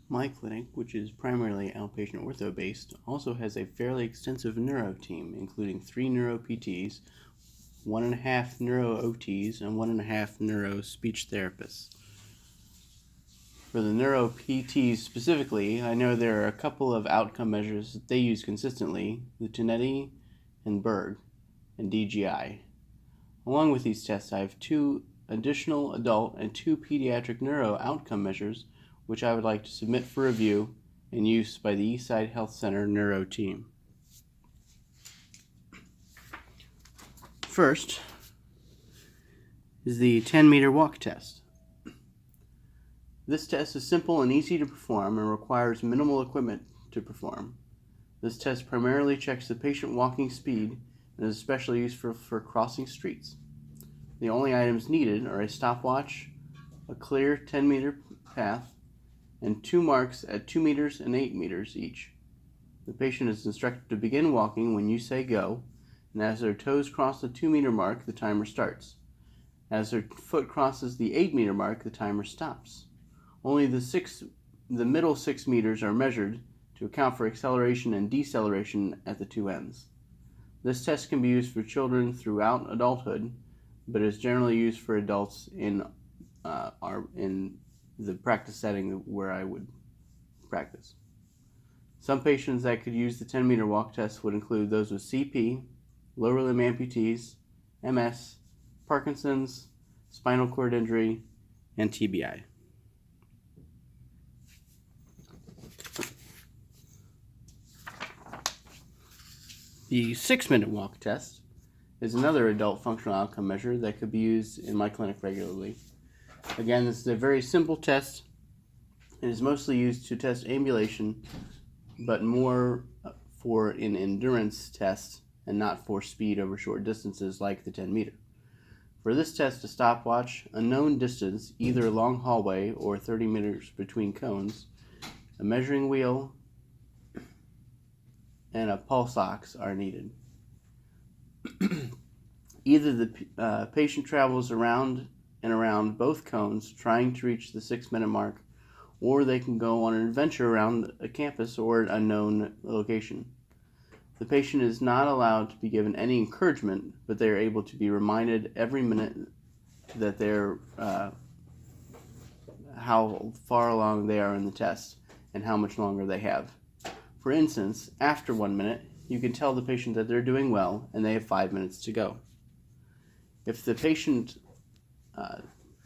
My clinic, which is primarily outpatient ortho-based, also has a fairly extensive neuro team, including 3 neuro PTs, 1.5 neuro OTs, and 1.5 neuro speech therapists. For the neuro PTs specifically, I know there are a couple of outcome measures that they use consistently, the Tinetti and Berg, and DGI. Along with these tests, I have 2 additional adult and 2 pediatric neuro outcome measures, which I would like to submit for review and use by the Eastside Health Center neuro team. First is the 10-meter walk test. This test is simple and easy to perform and requires minimal equipment to perform. This test primarily checks the patient walking speed and is especially used for crossing streets. The only items needed are a stopwatch, a clear 10-meter path, and 2 marks at 2 meters and 8 meters each. The patient is instructed to begin walking when you say go, and as their toes cross the 2-meter mark, the timer starts. As their foot crosses the 8-meter mark, the timer stops. Only the middle 6 meters are measured to account for acceleration and deceleration at the 2 ends. This test can be used for children throughout adulthood, but is generally used for adults in the practice setting where I would practice. Some patients that could use the 10-meter walk test would include those with CP, lower limb amputees, MS, Parkinson's, spinal cord injury, and TBI. The 6-minute walk test is another adult functional outcome measure that could be used in my clinic regularly. Again, this is a very simple test. It is mostly used to test ambulation, but more for an endurance test and not for speed over short distances like the 10-meter. For this test, a stopwatch, a known distance, either a long hallway or 30 meters between cones, a measuring wheel, and a pulse ox are needed. Either the patient travels around and around both cones trying to reach the 6-minute mark, or they can go on an adventure around a campus or an unknown location. The patient is not allowed to be given any encouragement, but they are able to be reminded every minute that they're how far along they are in the test and how much longer they have. For instance, after 1 minute, you can tell the patient that they're doing well and they have 5 minutes to go. If the patient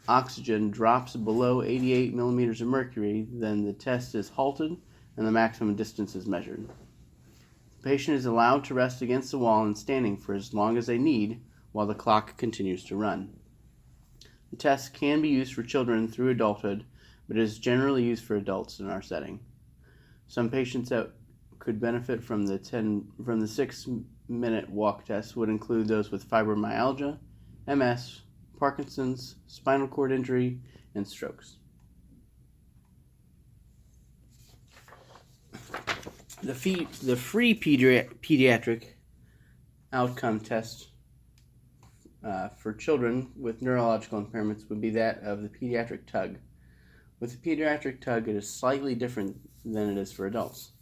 oxygen drops below 88 millimeters of mercury, then the test is halted and the maximum distance is measured. The patient is allowed to rest against the wall and standing for as long as they need while the clock continues to run. The test can be used for children through adulthood, but is generally used for adults in our setting. Some patients that could benefit from the 6-minute walk test would include those with fibromyalgia, MS, Parkinson's, spinal cord injury, and strokes. The free pediatric outcome test for children with neurological impairments would be that of the pediatric tug. With the pediatric tug, it is slightly different than it is for adults.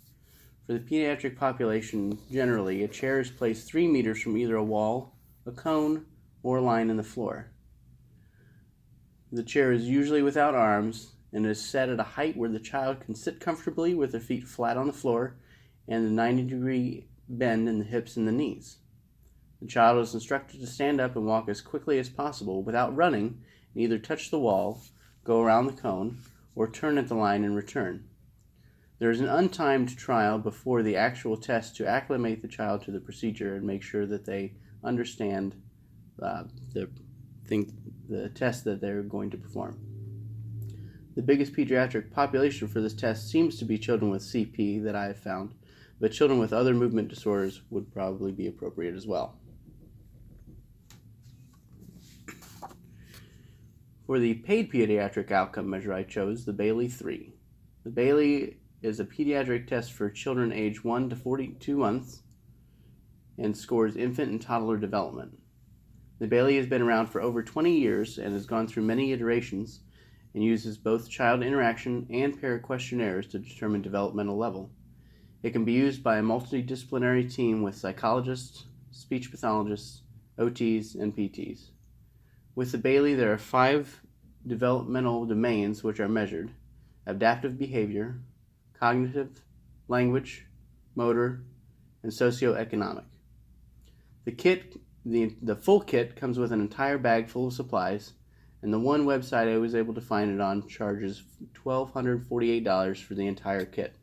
For the pediatric population, generally, a chair is placed 3 meters from either a wall, a cone, or a line in the floor. The chair is usually without arms and is set at a height where the child can sit comfortably with their feet flat on the floor and a 90-degree bend in the hips and the knees. The child is instructed to stand up and walk as quickly as possible without running and either touch the wall, go around the cone, or turn at the line and return. There is an untimed trial before the actual test to acclimate the child to the procedure and make sure that they understand the test that they're going to perform. The biggest pediatric population for this test seems to be children with CP that I have found, but children with other movement disorders would probably be appropriate as well. For the paid pediatric outcome measure, I chose the Bailey 3. The Bailey is a pediatric test for children aged 1 to 42 months and scores infant and toddler development. The Bailey has been around for over 20 years and has gone through many iterations and uses both child interaction and parent questionnaires to determine developmental level. It can be used by a multidisciplinary team with psychologists, speech pathologists, OTs, and PTs. With the Bailey, there are 5 developmental domains which are measured: adaptive behavior, cognitive, language, motor, and socioeconomic. The full kit comes with an entire bag full of supplies, and the one website I was able to find it on charges $1,248 for the entire kit.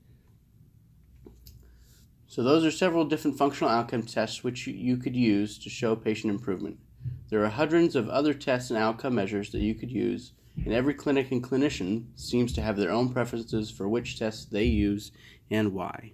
So those are several different functional outcome tests which you could use to show patient improvement. There are hundreds of other tests and outcome measures that you could use, and every clinic and clinician seems to have their own preferences for which tests they use and why.